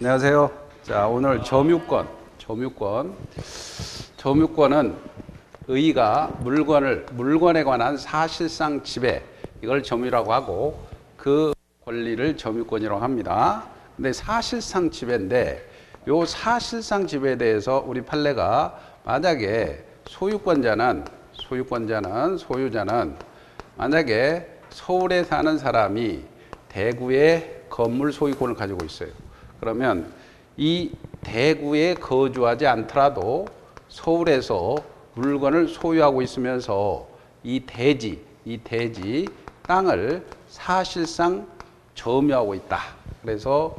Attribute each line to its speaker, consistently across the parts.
Speaker 1: 안녕하세요. 자, 오늘 점유권은 의가 물건에 관한 사실상 지배, 이걸 점유라고 하고 그 권리를 점유권이라고 합니다. 근데 사실상 지배인데 요 사실상 지배에 대해서 우리 판례가 만약에 소유자는 만약에 서울에 사는 사람이 대구에 건물 소유권을 가지고 있어요. 그러면 이 대구에 거주하지 않더라도 서울에서 물건을 소유하고 있으면서 이 대지 땅을 사실상 점유하고 있다. 그래서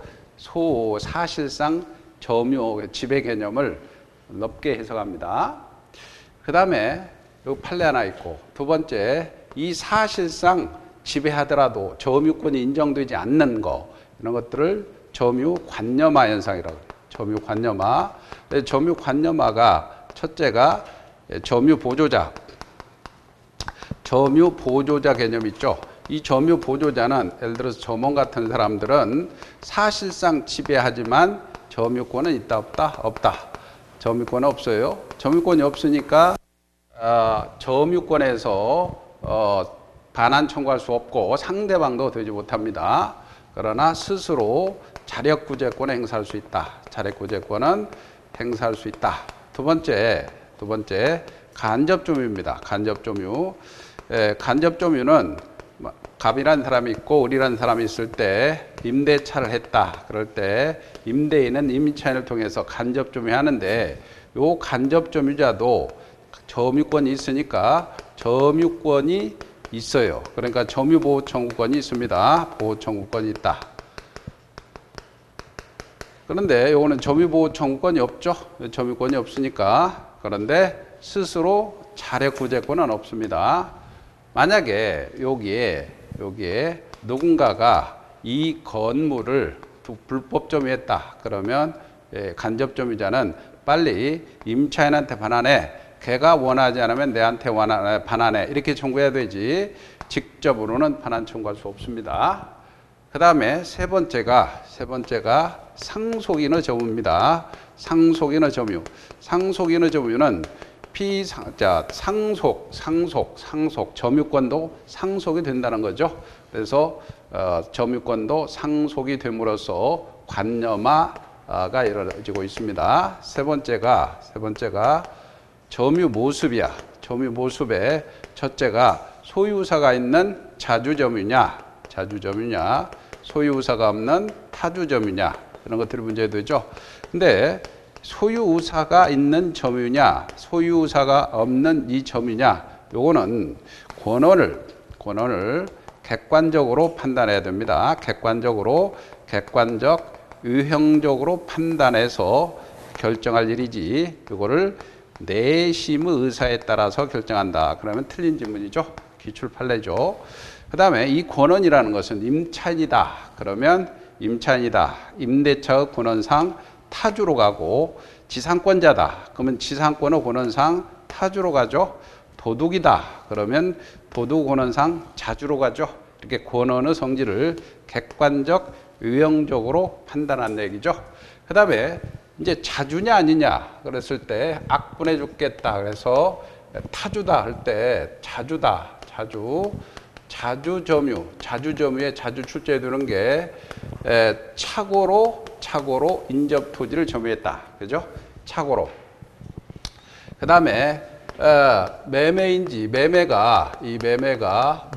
Speaker 1: 사실상 점유 지배 개념을 넓게 해석합니다. 그 다음에 여기 판례 하나 있고, 두 번째, 이 사실상 지배하더라도 점유권이 인정되지 않는 거, 이런 것들을 점유관념화 현상이라고 해요. 점유관념화가 첫째가 점유보조자 개념 있죠. 이 점유보조자는 예를 들어서 점원 같은 사람들은 사실상 지배하지만 점유권은 있다 없다. 점유권은 없어요. 점유권이 없으니까 점유권에서 반환 청구할 수 없고 상대방도 되지 못합니다. 그러나 스스로 자력구제권을 행사할 수 있다. 자력구제권은 행사할 수 있다. 두 번째 간접점유입니다. 간접점유는 갑이라는 사람이 있고 을이라는 사람이 있을 때 임대차를 했다. 그럴 때 임대인은 임차인을 통해서 간접점유하는데 요 간접점유자도 점유권이 있으니까 점유권이 있어요. 그러니까 점유보호청구권이 있습니다. 보호청구권이 있다. 그런데 요거는 점유보호청구권이 없죠. 점유권이 없으니까. 그런데 스스로 자력구제권은 없습니다. 만약에 여기에 누군가가 이 건물을 불법 점유했다. 그러면 간접점유자는 빨리 임차인한테 반환해. 걔가 원하지 않으면 내한테 반환해. 이렇게 청구해야 되지. 직접으로는 반환 청구할 수 없습니다. 그 다음에 세 번째가 상속인의 점유입니다. 상속인의 점유는 상속, 점유권도 상속이 된다는 거죠. 그래서 점유권도 상속이 됨으로써 관념화가 이루어지고 있습니다. 세 번째가 점유모습이야. 점유모습에 첫째가 소유사가 있는 자주점유냐, 소유사가 없는 타주점유냐, 이런 것들이 문제되죠. 근데 소유사가 있는 점유냐, 소유사가 없는 이 점유냐, 요거는 권한을 객관적으로 판단해야 됩니다. 객관적, 유형적으로 판단해서 결정할 일이지, 요거를 내심의 의사에 따라서 결정한다. 그러면 틀린 질문이죠. 기출 판례죠. 그 다음에 이 권한이라는 것은 임차인이다. 그러면 임차인이다. 임대차의 권한상 타주로 가고, 지상권자다. 그러면 지상권의 권한상 타주로 가죠. 도둑이다. 그러면 도둑 권한상 자주로 가죠. 이렇게 권한의 성질을 객관적, 유형적으로 판단한다는 얘기죠. 그 다음에 이제 자주냐 아니냐 그랬을 때 악분해 죽겠다. 그래서 타주다 할 때 자주점유에 자주 출제해 두는 게 착오로 인접 토지를 점유했다. 그죠? 착오로. 그 다음에 매매가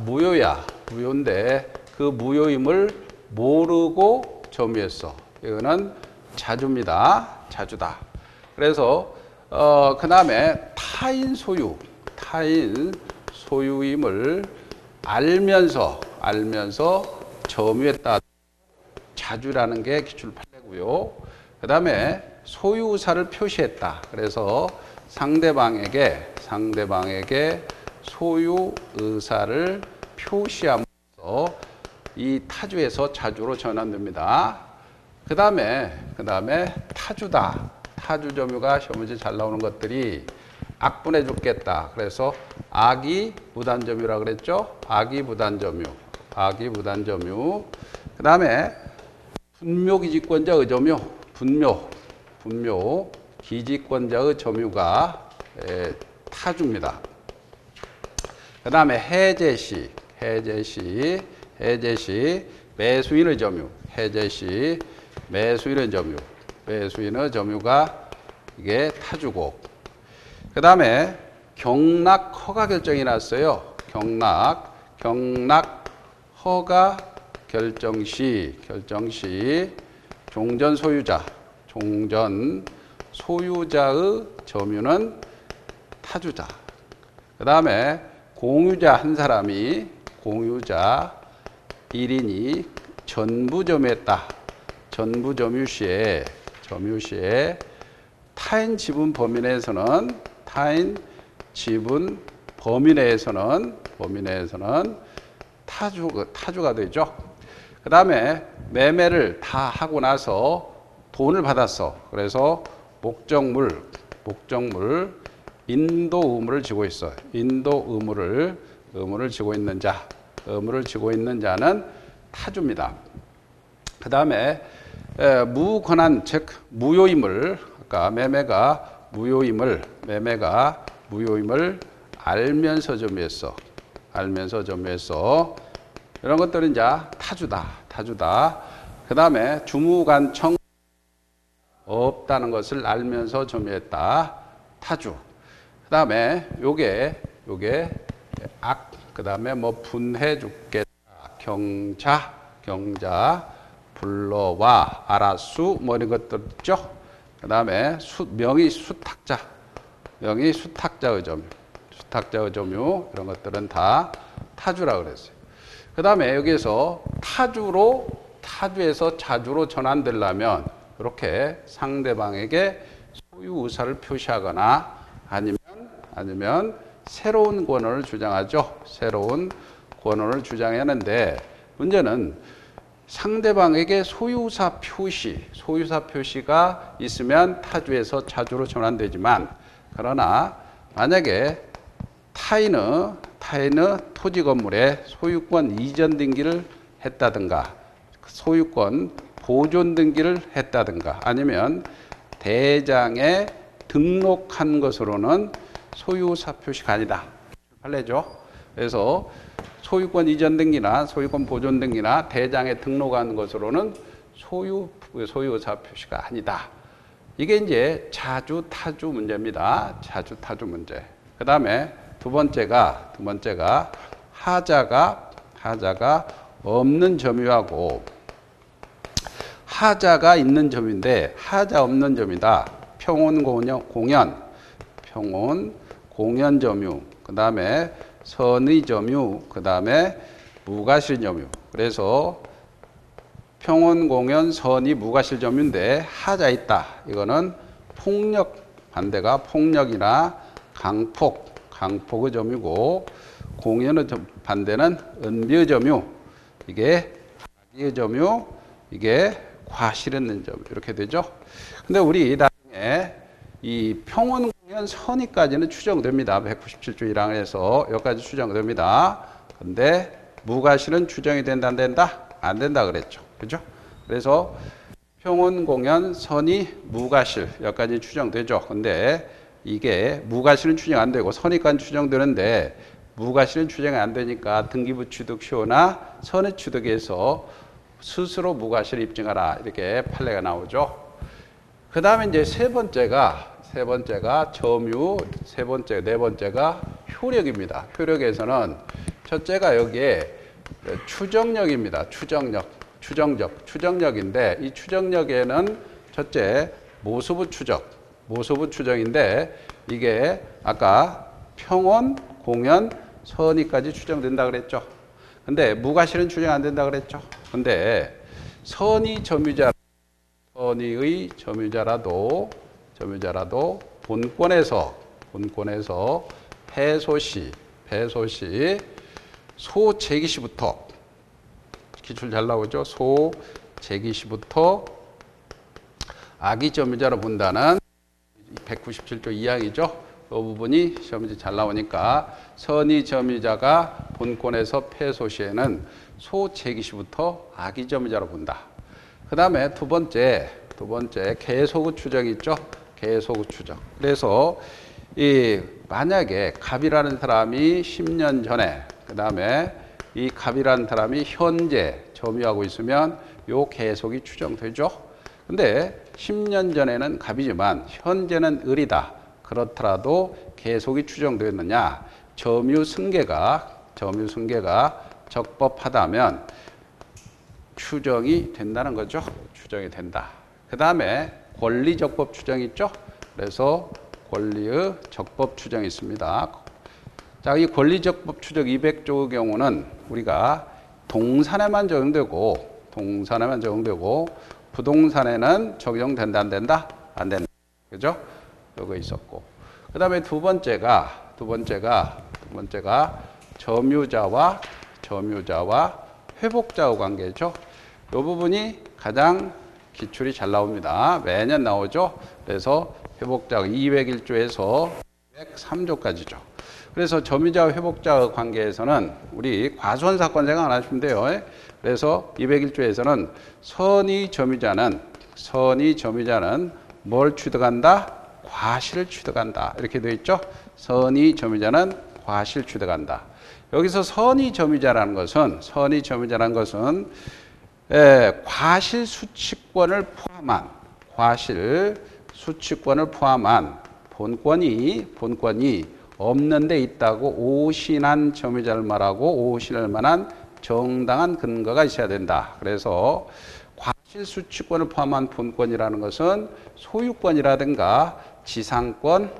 Speaker 1: 무효인데 그 무효임을 모르고 점유했어. 이거는 자주다. 그래서 그 다음에 타인 소유임을 알면서 점유했다. 자주라는 게 기출 판례고요. 그 다음에 소유사를 표시했다. 그래서 상대방에게 소유 의사를 표시함으로써 이 타주에서 자주로 전환됩니다. 그 다음에 타주다. 타주 점유가 시험 문제 잘 나오는 것들이 악분해 죽겠다. 그래서 악의 무단점유라고 그랬죠. 악의 무단점유. 그 다음에 분묘 기지권자의 점유, 분묘 기지권자의 점유가 타주입니다. 그 다음에 해제시 매수인의 점유, 해제시 매수인의 점유가 이게 타주고, 그 다음에 경락 허가 결정이 났어요. 경락 허가 결정 시 종전 소유자의 점유는 타주자. 그 다음에 공유자 한 사람이 공유자 1인이 전부 점유했다. 전부 점유 시에 타인 지분 범위 내에서는 타주가 되죠. 그 다음에 매매를 다 하고 나서 돈을 받았어. 그래서 목적물 인도 의무를 지고 있어. 인도 의무를 지고 있는 자는 타주입니다. 그 다음에 무권한 즉 무효임을, 아까 매매가 무효임을 알면서 점유했어. 이런 것들은 이제 타주다. 그 다음에 주무관청 없다는 것을 알면서 점유했다. 타주. 그 다음에 요게 그 다음에 뭐 분해 죽겠다. 경자 불러와 알아수 뭐 이런 것들 있죠. 그 다음에 명의 수탁자의 점유 이런 것들은 다 타주라고 그랬어요. 그 다음에 여기에서 타주에서 자주로 전환되려면 이렇게 상대방에게 소유 의사를 표시하거나 아니면 새로운 권한을 주장하죠. 새로운 권한을 주장하는데 문제는 상대방에게 소유사 표시가 있으면 타주에서 자주로 전환되지만, 그러나 만약에 타인의 토지 건물에 소유권 이전 등기를 했다든가 소유권 보존 등기를 했다든가 아니면 대장에 등록한 것으로는 소유사 표시가 아니다. 판례죠. 그래서 소유권 이전 등기나 소유권 보존 등기나 대장에 등록한 것으로는 소유사 표시가 아니다. 이게 이제 자주 타주 문제입니다. 자주 타주 문제. 그 다음에 두 번째가 하자가 없는 점유하고 하자가 있는 점인데 하자 없는 점이다. 평온 공연 점유, 그 다음에 선의 점유, 그 다음에 무과실 점유. 그래서 평온 공연 선의 무과실 점유인데 하자 있다. 이거는 폭력, 반대가 폭력이나 강폭의 점유고, 공연의 반대는 은비의 점유, 이게 악의의 점유, 이게 과실 있는 점유, 이렇게 되죠. 근데 우리 나중에 이 평온 공연 선의까지는 추정됩니다. 197조 1항에서 여기까지 추정됩니다. 근데 무과실은 추정이 된다, 안 된다? 안 된다 그랬죠. 그죠? 그래서 평온 공연 선의 무과실 여기까지 추정되죠. 근데 이게 무과실은 추정 안 되고 선의까지 추정되는데 무과실은 추정이 안 되니까 등기부 취득시효나 선의 취득에서 스스로 무과실을 입증하라 이렇게 판례가 나오죠. 그 다음에 이제 세 번째가 점유, 네 번째가 효력입니다. 효력에서는 첫째가 여기에 추정력입니다. 추정력인데 이 추정력에는 첫째 모수부 추정인데 이게 아까 평온, 공연, 선의까지 추정된다 그랬죠. 근데 무과실은 추정 안 된다 그랬죠. 근데 선의 점유자라도 본권에서 패소시 소재기시부터 기출 잘 나오죠. 소재기시부터 악의 점유자로 본다는 197조 2항이죠. 그 부분이 시험지 잘 나오니까 선의 점유자가 본권에서 패소 시에는 소재기시부터 악의 점유자로 본다. 그 그 다음에 두 번째 계속의 추정이 있죠. 계속의 추정. 그래서 만약에 갑이라는 사람이 10년 전에, 그 다음에 이 갑이라는 사람이 현재 점유하고 있으면 요 계속이 추정되죠. 근데 10년 전에는 갑이지만 현재는 을이다. 그렇더라도 계속이 추정되었느냐? 점유 승계가 적법하다면 추정이 된다는 거죠. 추정이 된다. 그 다음에 권리적법 추정이 있죠. 그래서 권리의 적법 추정이 있습니다. 자, 이 권리적법 추정 200조의 경우는 우리가 동산에만 적용되고 부동산에는 적용된다, 안 된다? 안 된다. 그죠? 요거 있었고. 그 다음에 두 번째가 점유자와 회복자의 관계죠. 이 부분이 가장 기출이 잘 나옵니다. 매년 나오죠. 그래서 회복자가 201조에서 203조까지죠. 그래서 점유자와 회복자의 관계에서는 우리 과수원 사건 생각 안 하시면 돼요. 그래서 201조에서는 선의 점유자는 뭘 취득한다? 과실을 취득한다. 이렇게 되어 있죠. 선의 점유자는 과실 취득한다. 여기서 선의 점유자라는 것은 과실 수취권을 포함한 본권이 없는 데 있다고 오신한 점유자를 말하고 오신할 만한 정당한 근거가 있어야 된다. 그래서 과실 수취권을 포함한 본권이라는 것은 소유권이라든가 지상권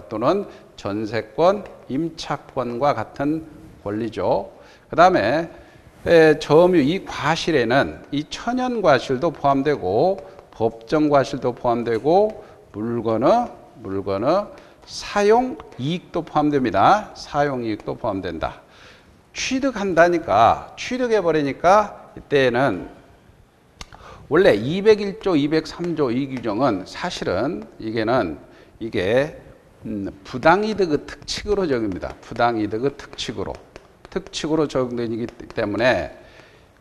Speaker 1: 또는 전세권, 임차권과 같은 권리죠. 그 다음에 점유 이 과실에는 이 천연 과실도 포함되고 법정 과실도 포함되고 물건의 사용 이익도 포함됩니다. 사용 이익도 포함된다. 취득해 버리니까 이때는 원래 201조, 203조 이 규정은 사실은 이게 부당이득의 특칙으로 적용됩니다. 부당이득의 특칙으로 적용되기 때문에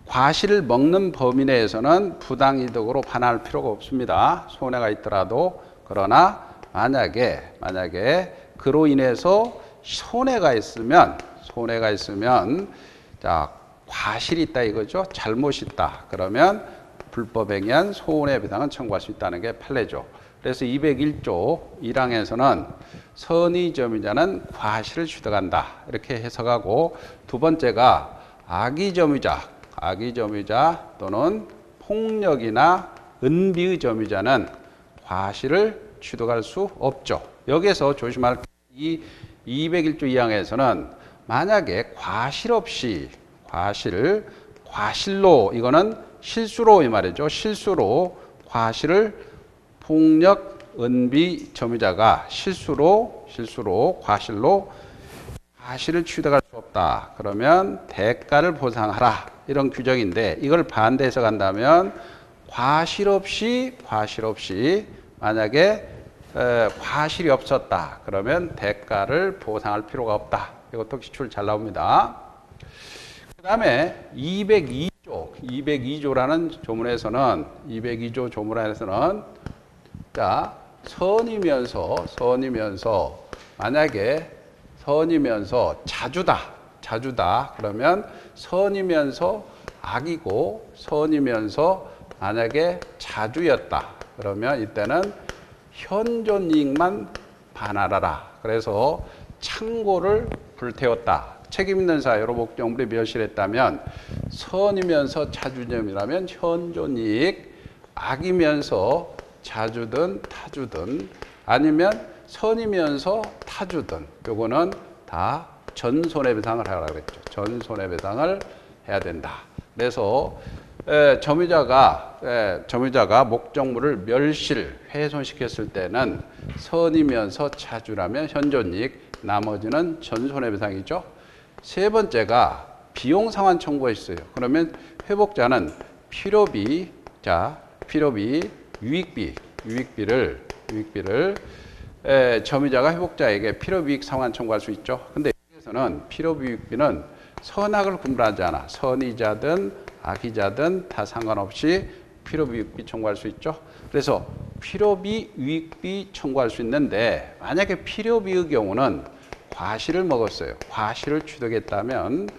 Speaker 1: 과실을 먹는 범위 내에서는 부당이득으로 반환할 필요가 없습니다. 손해가 있더라도. 그러나 만약에 그로 인해서 손해가 있으면 자, 과실이 있다 이거죠. 잘못이 있다. 그러면 불법행위한 손해배상은 청구할 수 있다는 게 판례죠. 그래서 201조 1항에서는 선의 점유자는 과실을 취득한다. 이렇게 해석하고 두 번째가 악의 점유자 또는 폭력이나 은비의 점유자는 과실을 취득할 수 없죠. 여기서 조심할 이 201조 2항에서는 만약에 과실로 이거는 실수로 이 말이죠. 실수로 과실을 폭력, 은비 점유자가 실수로 과실을 취득할 수 없다. 그러면 대가를 보상하라. 이런 규정인데 이걸 반대해서 간다면 과실 없이 만약에 과실이 없었다. 그러면 대가를 보상할 필요가 없다. 이것도 기출 잘 나옵니다. 그 다음에 202조라는 조문에서는 자, 선이면서 만약에 자주다. 그러면 선이면서 악이고 선이면서 만약에 자주였다. 그러면 이때는 현존이익만 반환하라. 그래서 창고를 불태웠다. 책임 있는 사유로 목적물이 멸실했다면 선이면서 자주점이라면 현존이익, 악이면서 자주든 타주든 아니면 선이면서 타주든 요거는 다 전손해배상을 하라고 그랬죠. 전손해배상을 해야 된다. 그래서 점유자가 목적물을 훼손시켰을 때는 선이면서 자주라면 현존이익, 나머지는 전손해배상이죠. 세 번째가 비용상환 청구가 있어요. 그러면 회복자는 필요비, 유익비를 점유자가 회복자에게 필요비익 상환 청구할 수 있죠. 근데 여기서는 필요비 유익비는 선악을 구분하지 않아. 선의자든 악의자든 다 상관없이 필요비 유익비 청구할 수 있죠. 그래서 필요비 유익비 청구할 수 있는데 만약에 필요비의 경우는 과실을 먹었어요. 과실을 취득했다면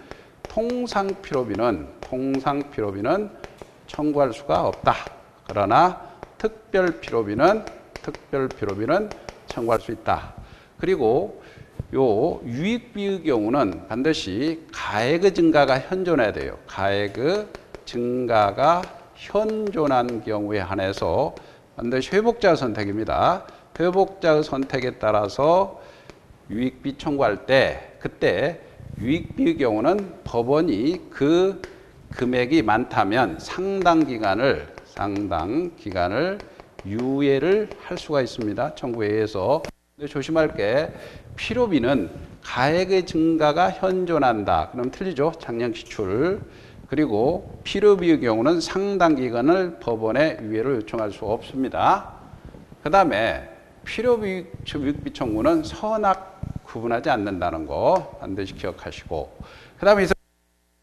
Speaker 1: 통상 필요비는 청구할 수가 없다. 그러나 특별 필요비는 청구할 수 있다. 그리고 요 유익비의 경우는 반드시 가액의 증가가 현존해야 돼요. 가액의 증가가 현존한 경우에 한해서 반드시 회복자의 선택입니다. 회복자의 선택에 따라서 유익비 청구할 때 그때 유익비의 경우는 법원이 그 금액이 많다면 상당 기간을 유예를 할 수가 있습니다. 청구에 의해서. 근데 조심할 게 필요비는 가액의 증가가 현존한다. 그럼 틀리죠. 작년 기출. 그리고 필요비의 경우는 상당 기간을 법원에 유예를 요청할 수 없습니다. 그 다음에 필요비 유익비 청구는 선악 구분하지 않는다는 거 반드시 기억하시고, 그 다음에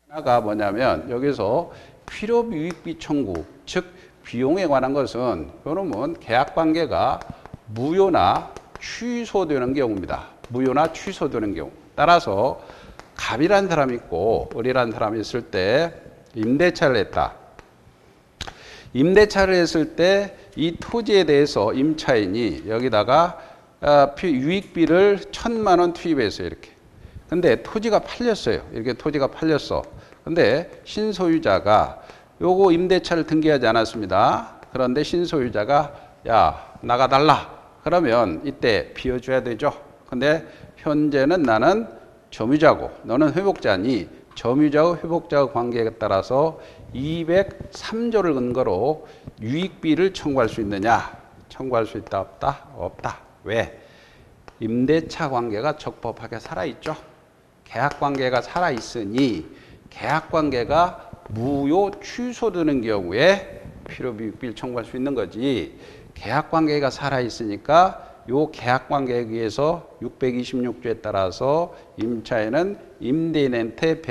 Speaker 1: 하나가 뭐냐면 여기서 필요비 유익비 청구, 즉 비용에 관한 것은 요놈은 계약관계가 무효나 취소되는 경우입니다. 무효나 취소되는 경우. 따라서 갑이라는 사람이 있고 을이라는 사람이 있을 때 임대차를 했다. 임대차를 했을 때 이 토지에 대해서 임차인이 여기다가 유익비를 1,000만 원 투입했어요. 이렇게. 근데 토지가 팔렸어요. 이렇게 토지가 팔렸어. 근데 신소유자가 요거 임대차를 등기하지 않았습니다. 그런데 신소유자가 야 나가달라. 그러면 이때 비워줘야 되죠. 근데 현재는 나는 점유자고 너는 회복자니 점유자와 회복자의 관계에 따라서 203조를 근거로 유익비를 청구할 수 있느냐? 청구할 수 있다 없다? 없다. 왜? 임대차 관계가 적법하게 살아있죠. 계약관계가 살아있으니 계약관계가 무효 취소되는 경우에 필요비 유익비를 청구할 수 있는 거지. 계약관계가 살아있으니까 요 계약관계에 의해서 626조에 따라서 임차인은 임대인한테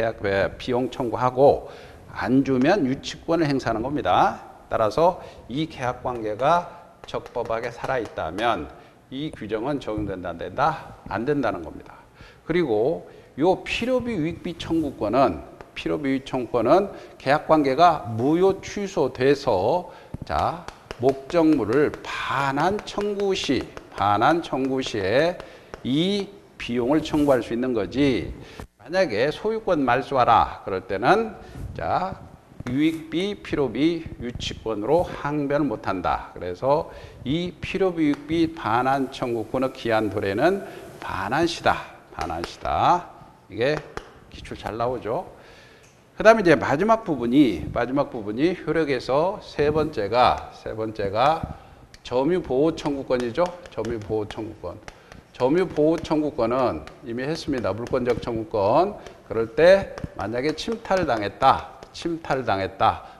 Speaker 1: 비용 청구하고 안 주면 유치권을 행사하는 겁니다. 따라서 이 계약관계가 적법하게 살아있다면 이 규정은 적용된다 안 된다? 안 된다는 겁니다. 그리고 요 필요비 유익비 청구권은 계약관계가 무효 취소돼서 자 목적물을 반환 청구 시에 이 비용을 청구할 수 있는 거지. 만약에 소유권 말소하라 그럴 때는 자 유익비, 필요비, 유치권으로 항변을 못한다. 그래서 이 필요비, 유익비 반환 청구권의 기한 도래는 반환시다. 이게 기출 잘 나오죠. 그 다음에 이제 마지막 부분이 효력에서 세 번째가 점유보호 청구권이죠. 점유보호 청구권은 이미 했습니다. 물권적 청구권. 그럴 때 만약에 침탈을 당했다.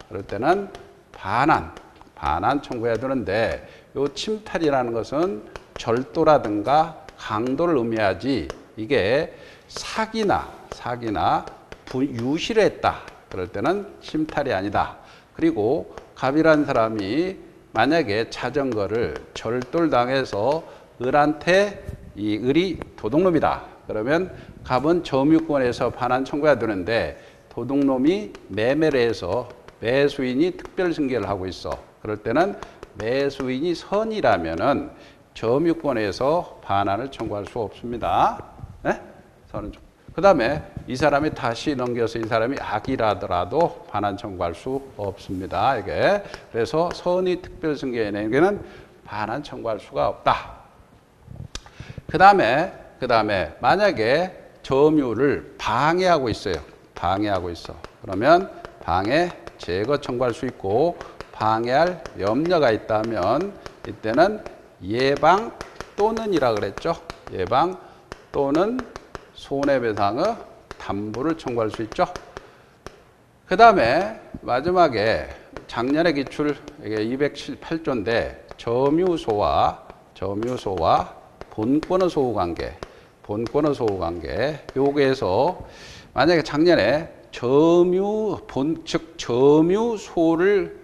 Speaker 1: 그럴 때는 반환 청구해야 되는데 요 침탈이라는 것은 절도라든가 강도를 의미하지 이게 사기나 유실을 했다. 그럴 때는 침탈이 아니다. 그리고 갑이라는 사람이 만약에 자전거를 절도를 당해서 을한테 이 을이 도둑놈이다. 그러면 갑은 점유권에서 반환 청구해야 되는데 도둑놈이 매매를 해서 매수인이 특별 승계를 하고 있어. 그럴 때는 매수인이 선이라면은 점유권에서 반환을 청구할 수 없습니다. 네? 그 다음에 이 사람이 다시 넘겨서 이 사람이 악이라더라도 반환 청구할 수 없습니다. 이게 그래서 선의 특별 승계에는 반환 청구할 수가 없다. 그 다음에 만약에 점유를 방해하고 있어. 그러면 방해 제거 청구할 수 있고 방해할 염려가 있다면 이때는 예방 또는이라 그랬죠. 예방 또는 손해배상의 담보를 청구할 수 있죠. 그 다음에 마지막에 작년에 기출 208조인데 점유소와 본권의 소유관계 요거에서 만약에 작년에 점유소를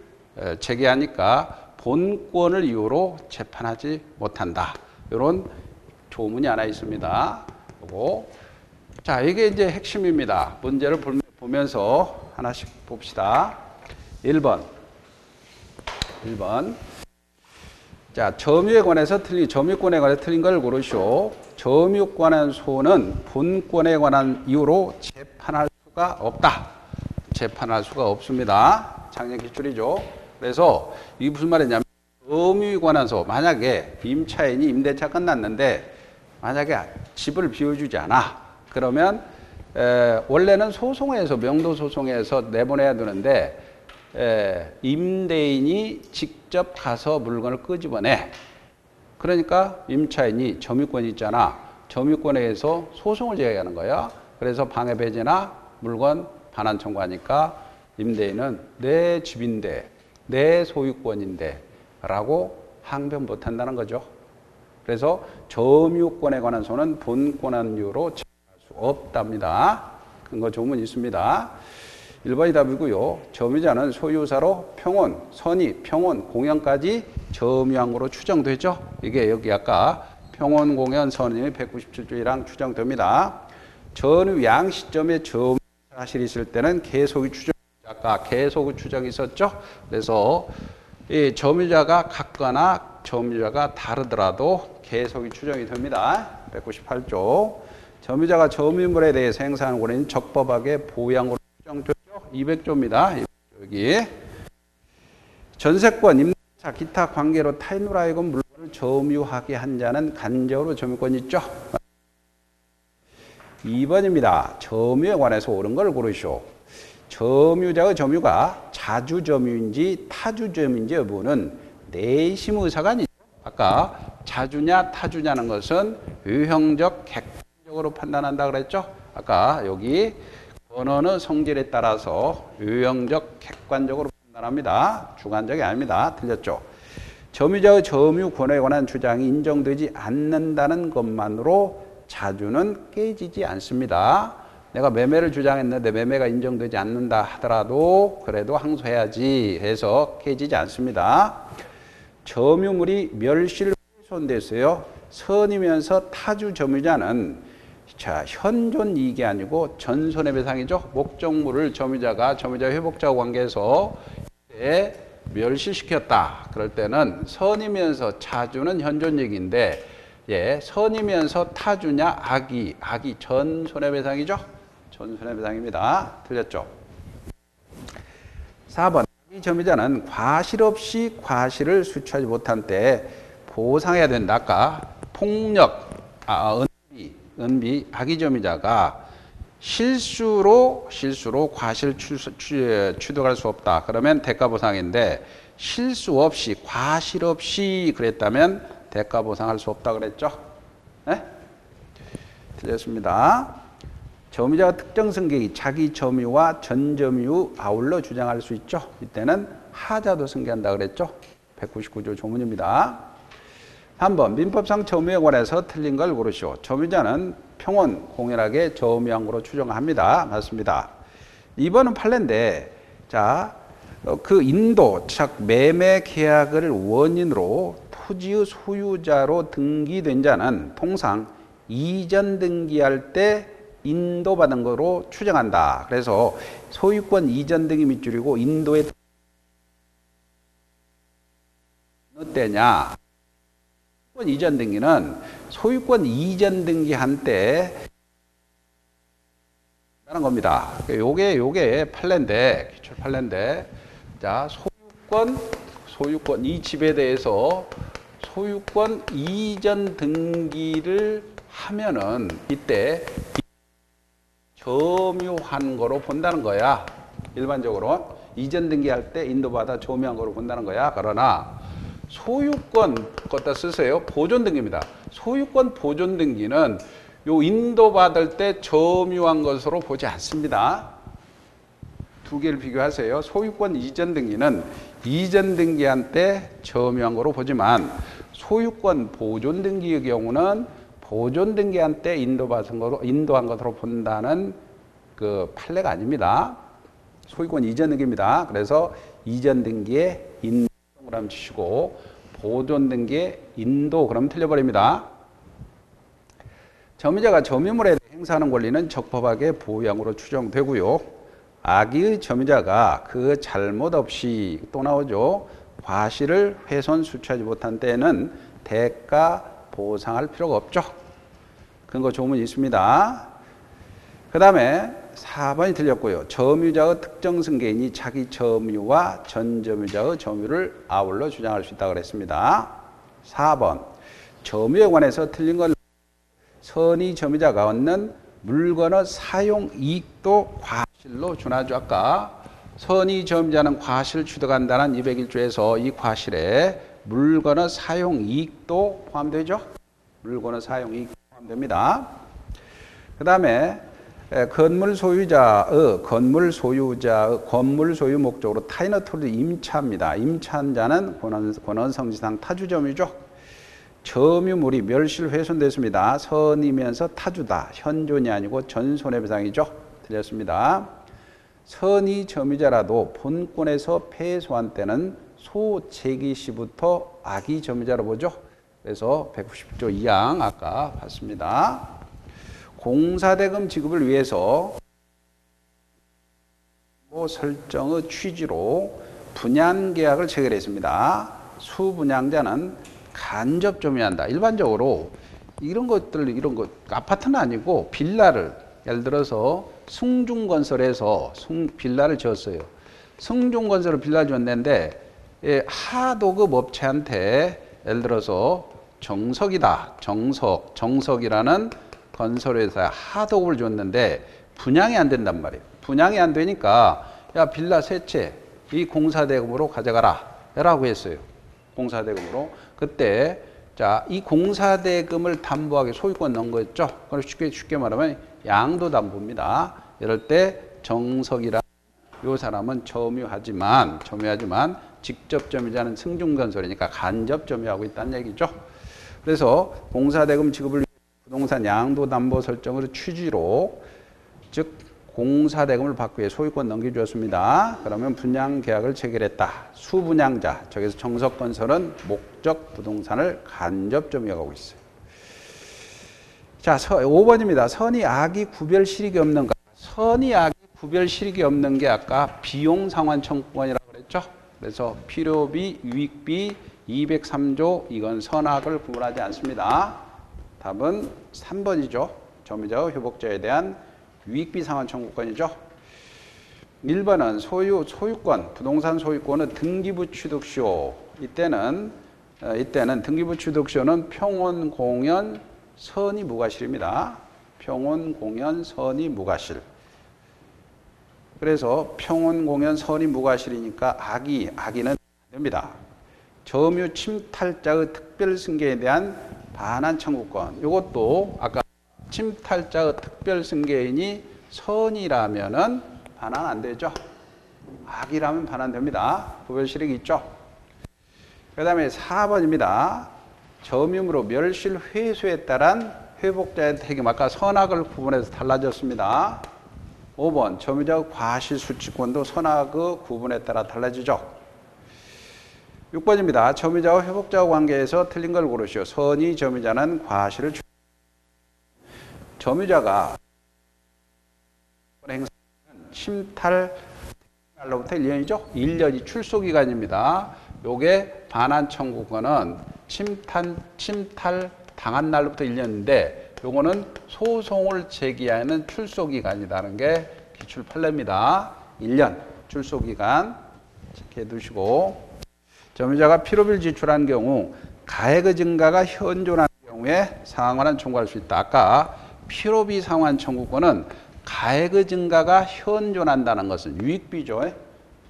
Speaker 1: 제기하니까 본권을 이유로 재판하지 못한다. 이런 조문이 하나 있습니다. 그리고 자, 이게 이제 핵심입니다. 문제를 보면서 하나씩 봅시다. 1번. 자, 점유에 관해서 점유권에 관해서 틀린 걸 고르시오. 점유권한소는 본권에 관한 이유로 재판할 수가 없다. 재판할 수가 없습니다. 작년 기출이죠. 그래서 이게 무슨 말이냐면 점유에 관한소, 만약에 임차인이 임대차 끝났는데 만약에 집을 비워주지 않아. 그러면 원래는 소송에서 명도소송에서 내보내야 되는데 임대인이 직접 가서 물건을 끄집어내. 그러니까 임차인이 점유권이 있잖아. 점유권에 의해서 소송을 제기하는 거야. 그래서 방해배제나 물건 반환 청구하니까 임대인은 내 집인데 내 소유권인데 라고 항변 못한다는 거죠. 그래서 점유권에 관한 소는 본권한 이유로 재판할 수 없답니다. 근거 조문이 있습니다. 1번이 답이고요. 점유자는 소유사로 평온, 선의, 평온, 공연까지 점유한 거로 추정되죠. 이게 여기 아까 평온, 공연, 선의 197조이랑 추정됩니다. 전후 양 시점에 점유 사실이 있을 때는 계속의 추정, 아까 계속의 추정이 있었죠. 그래서 이 점유자가 같거나 점유자가 다르더라도 계속이 추정이 됩니다. 198조. 점유자가 점유물에 대해서 행사하는 권리는 적법하게 보유한 것으로 추정되죠. 200조입니다. 여기 전세권, 임대차, 기타 관계로 타인으로 하여금 물건을 점유하게 한 자는 간접으로 점유권이 있죠. 2번입니다. 점유에 관해서 옳은 걸 고르시오. 점유자의 점유가 자주 점유인지 타주 점유인지 여부는 내심 의사가 아니죠. 아까 자주냐 타주냐는 것은 유형적 객관적으로 판단한다 그랬죠. 아까 여기 권한의 성질에 따라서 유형적 객관적으로 판단합니다. 주관적이 아닙니다. 틀렸죠. 점유자의 점유 권에 관한 주장이 인정되지 않는다는 것만으로 자주는 깨지지 않습니다. 내가 매매를 주장했는데 매매가 인정되지 않는다 하더라도 그래도 항소해야지 해서 깨지지 않습니다. 점유물이 멸실 훼손됐어요. 선이면서 타주 점유자는 자, 현존 이익이 아니고 전손해배상이죠. 목적물을 점유자 회복자 관계에서 멸실시켰다. 그럴 때는 선이면서 자주는 현존 이익인데 예, 선이면서 타주냐 악이 전손해배상이죠. 전손해배상입니다. 틀렸죠. 4번 악의 점유자는 과실 없이 과실을 수취하지 못한 때 보상해야 된다. 아까 폭력, 은비 악의 점유자가 실수로 과실 취득할 수 없다. 그러면 대가 보상인데 실수 없이 과실 없이 그랬다면 대가 보상할 수 없다 그랬죠. 네? 틀렸습니다. 점유자가 특정 승객이 자기 점유와 전 점유 아울러 주장할 수 있죠. 이때는 하자도 승계한다 그랬죠. 199조 조문입니다. 3번 민법상 점유에 관해서 틀린 걸 고르시오. 점유자는 평온, 공연하게 점유한 거로 추정합니다. 맞습니다. 2번은 판례인데 자, 그 인도, 즉 매매 계약을 원인으로 토지의 소유자로 등기된 자는 통상 이전 등기할 때 인도받은 거로 추정한다. 그래서 소유권 이전 등기 밑줄이고 인도의 어느 때냐? 소유권 이전 등기는 소유권 이전 등기한 때 라는 겁니다. 요게 판례인데 기출 판례인데 자 소유권 이 집에 대해서 소유권 이전 등기를 하면은 이때 점유한 거로 본다는 거야. 일반적으로 이전 등기할 때 인도받아 점유한 거로 본다는 거야. 그러나 소유권 갖다 쓰세요. 보존 등기입니다. 소유권 보존 등기는 요 인도받을 때 점유한 것으로 보지 않습니다. 두 개를 비교하세요. 소유권 이전 등기는 이전 등기한 때 점유한 거로 보지만 소유권 보존 등기의 경우는 보존 등기한 때 인도한 것으로 본다는 그 판례가 아닙니다. 소유권 이전 등기입니다. 그래서 이전 등기에 인도 그럼 치시고 보존 등기에 인도 그럼 틀려버립니다. 점유자가 점유물에 행사하는 권리는 적법하게 보유함으로 추정되고요. 악의의 점유자가 그 잘못 없이 또 나오죠. 과실을 훼손 수취하지 못한 때에는 대가 보상할 필요가 없죠. 근거 조문이 있습니다. 그 다음에 4번이 틀렸고요. 점유자의 특정 승계인이 자기 점유와 전 점유자의 점유를 아울러 주장할 수 있다고 그랬습니다. 4번 점유에 관해서 틀린 건 선의 점유자가 얻는 물건의 사용 이익도 과실로 준하죠. 아까 선의 점유자는 과실을 취득한다는 201조에서 이 과실에 물건의 사용 이익도 포함되죠. 물건의 사용 이익도 포함됩니다. 그 다음에 건물 소유자의 건물 소유 목적으로 타인의 토지를 임차합니다. 임차한 자는 권한성지상 타주점유죠. 점유물이 멸실 훼손됐습니다. 선이면서 타주다. 현존이 아니고 전손해배상이죠. 틀렸습니다. 선의 점유자라도 본권에서 패소한 때는 소재기 시부터 악의 점유자로 보죠. 그래서 190조 2항 아까 봤습니다. 공사대금 지급을 위해서 설정의 취지로 분양계약을 체결했습니다. 수분양자는 간접 점유한다. 일반적으로 이런 거 아파트는 아니고 빌라를 예를 들어서 승중건설에서 빌라를 지었어요. 승중건설을 빌라를 지었는데 하도급 업체한테 예를 들어서 정석이다. 정석이라는 건설회사에 하도급을 줬는데 분양이 안 된단 말이에요. 분양이 안 되니까 야 빌라 세 채 이 공사대금으로 가져가라 라고 했어요. 공사대금으로. 그때 자, 이 공사대금을 담보하게 소유권 넣은 거였죠. 그럼 쉽게 말하면 양도담보입니다. 이럴 때 정석이라는 이 사람은 점유하지만 직접 점유자는 승중건설이니까 간접 점유하고 있다는 얘기죠. 그래서 공사대금 지급을 위해 부동산 양도담보 설정을 취지로 즉 공사대금을 받기 위해 소유권 넘겨주었습니다. 그러면 분양계약을 체결했다. 수분양자, 저기서 정석건설은 목적 부동산을 간접 점유하고 있어요. 자, 5번입니다. 선의 악의 구별 실익이 없는가? 선의 악의 구별 실익이 없는 게 아까 비용상환 청구권이라고 그랬죠. 그래서 필요비, 유익비 203조 이건 선악을 구분하지 않습니다. 답은 3번이죠. 점유자와 회복자에 대한 유익비 상환 청구권이죠. 1번은 소유권, 부동산 소유권은 등기부 취득시효. 이때는 등기부 취득시효는 평온, 공연, 선의 무과실입니다. 평온, 공연, 선의 무과실. 그래서 평온, 공연, 선의 무과실이니까 악의는 안 됩니다. 점유 침탈자의 특별 승계에 대한 반환 청구권. 이것도 아까 침탈자의 특별 승계인이 선이라면은 반환 안 되죠. 악이라면 반환됩니다. 구별 실익이 있죠. 그 다음에 4번입니다. 점유물로 멸실 회수에 따른 회복자의 책임. 아까 선악을 구분해서 달라졌습니다. 5번 점유자의 과실 수취권도 선악의 구분에 따라 달라지죠. 6번입니다. 점유자와 회복자의 관계에서 틀린 걸 고르시오. 선의 점유자는 과실을 점유자가 행사하는 침탈 날로부터 1년이죠. 1년이 출소기간입니다. 요게 반환 청구권은 침탈 당한 날로부터 1년인데 요거는 소송을 제기하는 출소기간이라는 게 기출 판례입니다. 1년 출소기간 이렇게 두시고 점유자가 필요비를 지출한 경우 가액의 증가가 현존한 경우에 상환을 청구할 수 있다. 아까 필요비 상환 청구권은 가액의 증가가 현존한다는 것은 유익비죠.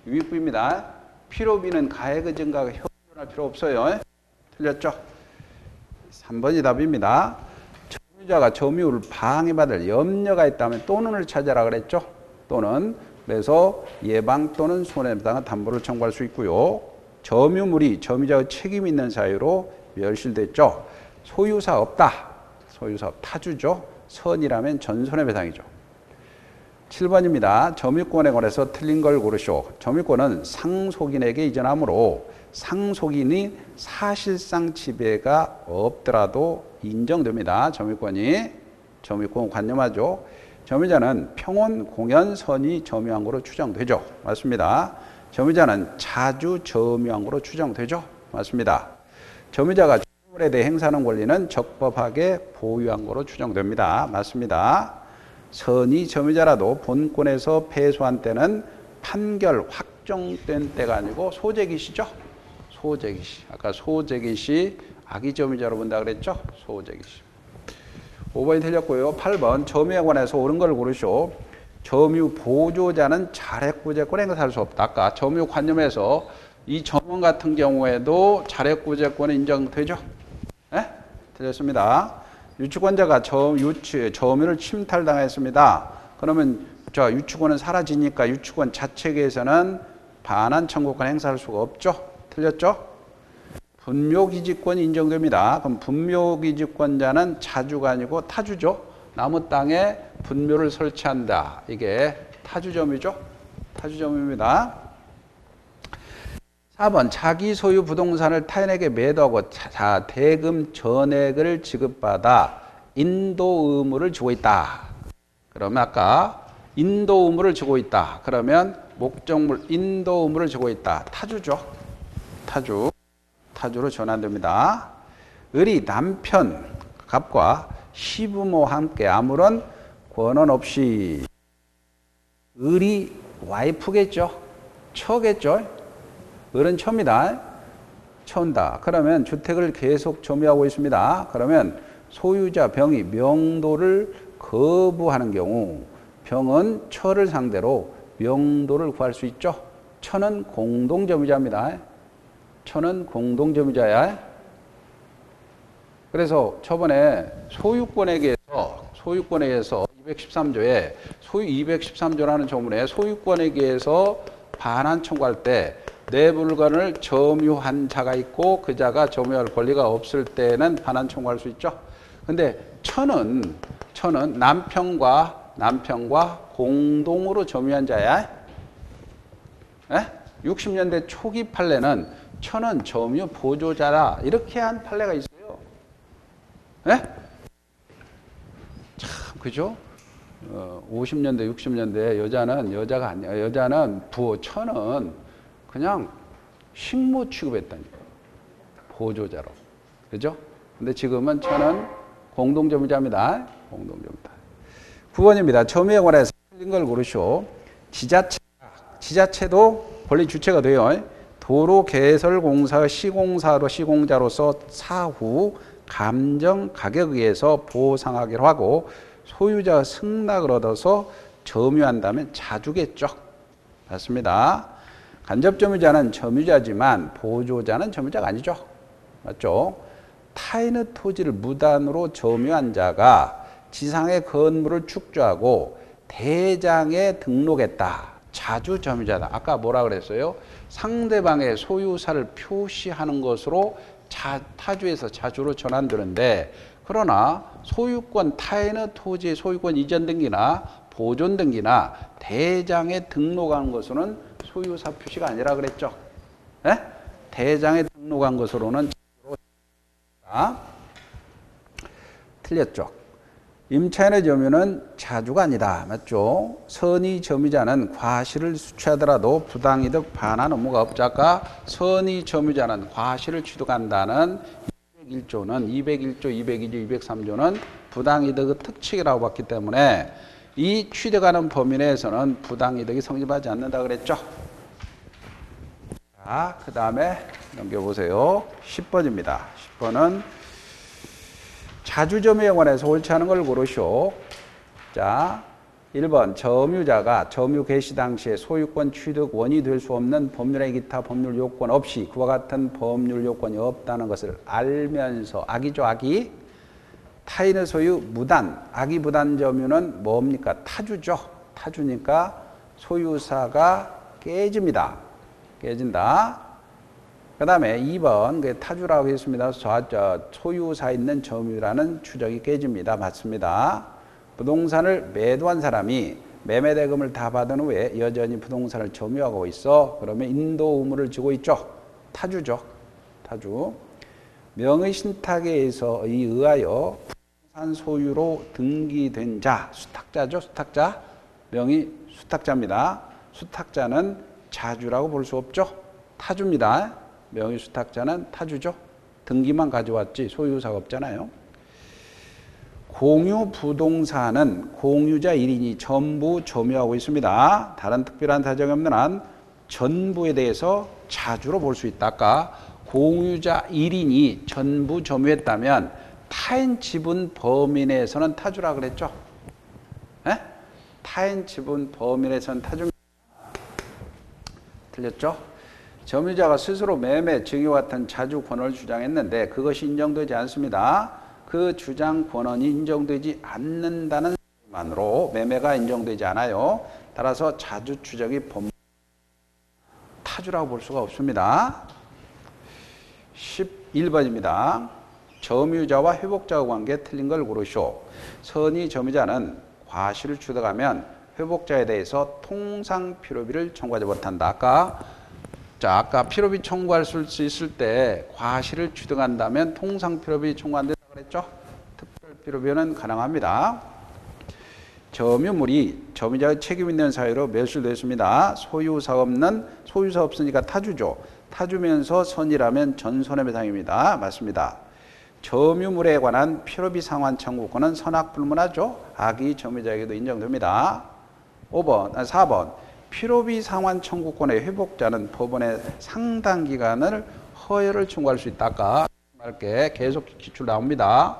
Speaker 1: 유익비입니다. 필요비는 가액의 증가가 현존할 필요 없어요. 틀렸죠? 3번이 답입니다. 점유자가 점유를 방해받을 염려가 있다면 또는을 찾아라 그랬죠. 또는 그래서 예방 또는 손해배상의 담보를 청구할 수 있고요. 점유물이 점유자의 책임 있는 사유로 멸실됐죠. 소유사 없다. 소유사 타주죠. 선이라면 전손해배상이죠. 7번입니다. 점유권에 관해서 틀린 걸 고르시오. 점유권은 상속인에게 이전하므로 상속인이 사실상 지배가 없더라도 인정됩니다. 점유권 관념하죠. 점유자는 평온 공연선이 점유한 거로 추정되죠. 맞습니다. 점유자는 자주 점유한 거로 추정되죠. 맞습니다. 점유자가 점유물에 대해 행사하는 권리는 적법하게 보유한 거로 추정됩니다. 맞습니다. 선의 점유자라도 본권에서 패소한 때는 판결 확정된 때가 아니고 소재기시죠. 소재기시. 아까 소재기시 악의 점유자로 본다 그랬죠. 소재기시. 5번이 틀렸고요. 8번 점유에 관해서 옳은 걸 고르시오. 점유 보조자는 자력구제권 행사할 수 없다. 아까 점유 관념에서 이 점원 같은 경우에도 자력구제권은 인정되죠? 네? 틀렸습니다. 유치권자가 점유를 침탈당했습니다. 그러면 저 유치권은 사라지니까 유치권 자체에서는 반환 청구권 행사할 수가 없죠? 틀렸죠? 분묘기지권이 인정됩니다. 그럼 분묘기지권자는 자주가 아니고 타주죠. 나무 땅에 분묘를 설치한다. 이게 타주점이죠. 타주점입니다. 4번 자기 소유 부동산을 타인에게 매도하고 대금 전액을 지급받아 인도 의무를 지고 있다. 그러면 아까 인도 의무를 지고 있다. 그러면 목적물 인도 의무를 지고 있다. 타주죠. 타주로 전환됩니다. 을이 남편 갑과 시부모와 함께 아무런 권한 없이 을이 와이프겠죠. 처겠죠. 을은 처입니다. 처운다. 그러면 주택을 계속 점유하고 있습니다. 그러면 소유자 병이 명도를 거부하는 경우 병은 처를 상대로 명도를 구할 수 있죠. 처는 공동점유자입니다. 처는 공동점유자야. 그래서 저번에 소유권에 의해서 213조에 소유 213조라는 조문에 소유권에 의해서 반환 청구할 때 내 물건을 점유한 자가 있고 그 자가 점유할 권리가 없을 때는 반환 청구할 수 있죠. 근데 처는 남편과 공동으로 점유한 자야. 60년대 초기 판례는 처는 점유 보조자라 이렇게 한 판례가 있어요. 참 그죠? 50년대 60년대 여자가 아니야. 여자는 처는 그냥 식모 취급했다니까. 보조자로. 그죠? 근데 지금은 처는 공동점유자입니다. 공동점유자. 9번입니다. 점유에 관해서 틀린 걸 고르시오. 지자체도 권리 주체가 돼요. 도로 개설 공사 시공자로서 사후 감정 가격에 의해서 보상하기로 하고 소유자가 승낙을 얻어서 점유한다면 자주겠죠. 맞습니다. 간접점유자는 점유자지만 보조자는 점유자가 아니죠. 맞죠? 타인의 토지를 무단으로 점유한 자가 지상의 건물을 축조하고 대장에 등록했다. 자주 점유자다. 아까 뭐라 그랬어요? 상대방의 소유사를 표시하는 것으로 타주에서 자주로 전환되는데 그러나 소유권 타인의 토지의 소유권 이전 등기나 보존 등기나 대장에 등록한 것으로는 소유사 표시가 아니라 그랬죠. 네? 대장에 등록한 것으로는 틀렸죠. 임차인의 점유는 자주가 아니다. 맞죠? 선의 점유자는 과실을 수취하더라도 부당이득 반환 의무가 없죠. 아까 선의 점유자는 과실을 취득한다는 201조, 202조, 203조는 부당이득의 특칙이라고 봤기 때문에 이 취득하는 범위 내에서는 부당이득이 성립하지 않는다 그랬죠. 자, 그 다음에 넘겨보세요. 10번입니다. 10번은 자주점유에 관해서 옳지 않은 걸 고르시오. 자, 1번 점유자가 점유 개시 당시에 소유권 취득 원이 될 수 없는 법률의 기타 법률 요건 없이 그와 같은 법률 요건이 없다는 것을 알면서 악이죠. 악이 타인의 소유 무단 악의 무단 점유는 뭡니까? 타주죠. 타주니까 소유사가 깨집니다. 깨진다. 그 다음에 2번 타주라고 했습니다. 소유사 있는 점유라는 추정이 깨집니다. 맞습니다. 부동산을 매도한 사람이 매매 대금을 다 받은 후에 여전히 부동산을 점유하고 있어. 그러면 인도 의무를 지고 있죠. 타주죠. 타주. 명의 신탁에 의하여 부동산 소유로 등기된 자, 수탁자죠. 수탁자. 명의 수탁자입니다. 수탁자는 자주라고 볼 수 없죠. 타주입니다. 명의 수탁자는 타주죠. 등기만 가져왔지 소유사가 없잖아요. 공유 부동산은 공유자 1인이 전부 점유하고 있습니다. 다른 특별한 사정이 없는 한 전부에 대해서 자주로 볼 수 있다. 아까 공유자 1인이 전부 점유했다면 타인 지분 범위 내에서는 타주라 그랬죠. 에? 타인 지분 범위 내에서는 타주입니다. 틀렸죠? 점유자가 스스로 매매, 증여와 같은 자주 권한을 주장했는데 그것이 인정되지 않습니다. 그 주장 권한이 인정되지 않는다는 것만으로 매매가 인정되지 않아요. 따라서 자주 추정이 타주라고 볼 수가 없습니다. 11번입니다. 점유자와 회복자의 관계 틀린 걸 고르시오. 선의 점유자는 과실을 추적하면 회복자에 대해서 통상 필요비를 청구하지 못한다. 아까 필요비 청구할 수 있을 때 과실을 추정한다면 통상 필요비 청구한다고 그랬죠? 특별 필요비는 가능합니다. 점유물이 점유자의 책임 있는 사유로 매수됐습니다. 소유사 없으니까 타주죠. 타주면서 선이라면 전손해배상입니다. 맞습니다. 점유물에 관한 필요비 상환 청구권은 선악불문하죠. 악의 점유자에게도 인정됩니다. 4번. 필요비 상환 청구권의 회복자는 법원의 상당 기간을 허여를 청구할 수 있다. 아까 말게 계속 기출 나옵니다.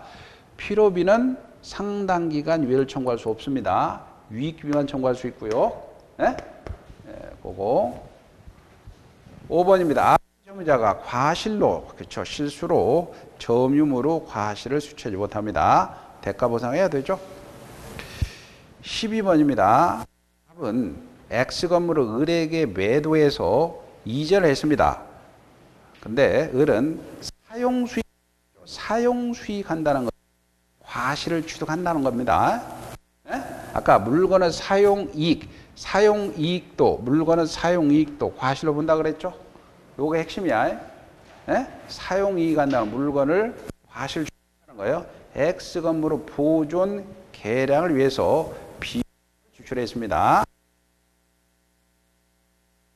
Speaker 1: 필요비는 상당 기간 유예를 청구할 수 없습니다. 유익비만 청구할 수 있고요. 네? 그거 5번입니다. 점유자가 과실로, 그렇죠, 실수로 점유물로 과실을 수취하지 못합니다. 대가 보상해야 되죠. 12번입니다. 답은 X 건물을 을에게 매도해서 이전을 했습니다. 근데 을은 사용수익 한다는 것, 과실을 취득한다는 겁니다. 네? 아까 물건은 물건은 사용이익도 과실로 본다 그랬죠? 요게 핵심이야. 네? 사용이익 한다는 물건을 과실 취득하는 거예요. X 건물의 보존 개량을 위해서 비용을 지출했습니다.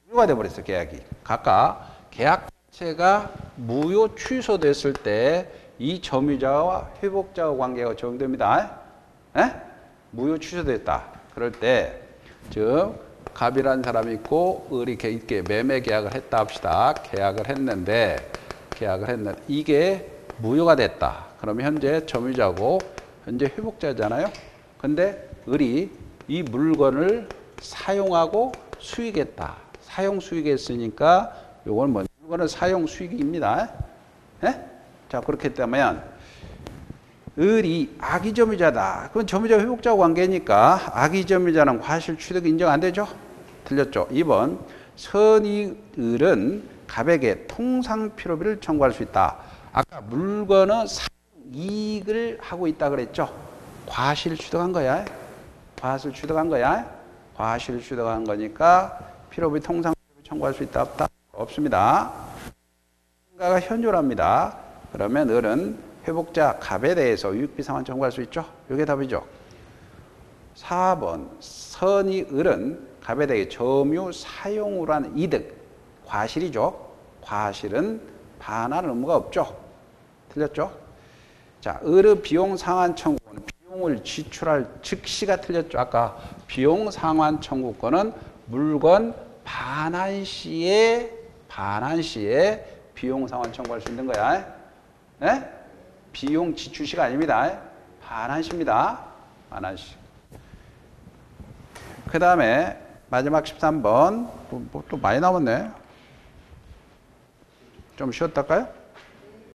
Speaker 1: 무효가 돼버렸어, 계약이. 각각 계약 자체가 무효 취소됐을 때 이 점유자와 회복자의 관계가 적용됩니다. 에? 무효 취소됐다. 그럴 때, 즉 갑이라는 사람이 있고 을이 이렇게 매매 계약을 했다 합시다. 계약을 했는데 이게 무효가 됐다. 그러면 현재 점유자고 현재 회복자잖아요. 근데 을이 이 물건을 사용하고 수익했다. 사용 수익했으니까 요건 뭐 물건은 사용 수익입니다. 예? 자, 그렇게 되면 을이 악의 점유자다. 그건 점유자 회복자 관계니까 악의 점유자는 과실 취득 인정 안 되죠? 틀렸죠. 2번. 선의 을은 갑에게 통상 필요비를 청구할 수 있다. 아까 물건은 이익을 하고 있다 그랬죠? 과실 취득한 거야. 과실 취득한 거니까 필요비 통상 필요비 청구할 수 있다 없다? 없습니다. 가 현존합니다. 그러면 을은 회복자 갑에 대해서 유익비 상환 청구할 수 있죠? 이게 답이죠. 4번. 선의 을은 갑에 대해 점유 사용으로 한 이득, 과실이죠. 과실은 반환 의무가 없죠. 틀렸죠? 자, 을의 비용 상환 청구는 비용을 지출할 즉시가 틀렸죠. 아까 비용 상환 청구권은 물건 반환 시에 비용 상환 청구할 수 있는 거야. 네? 비용 지출 시가 아닙니다. 반환시입니다. 반환시. 그 다음에 마지막 13번. 또 많이 남았네. 좀 쉬었다 할까요?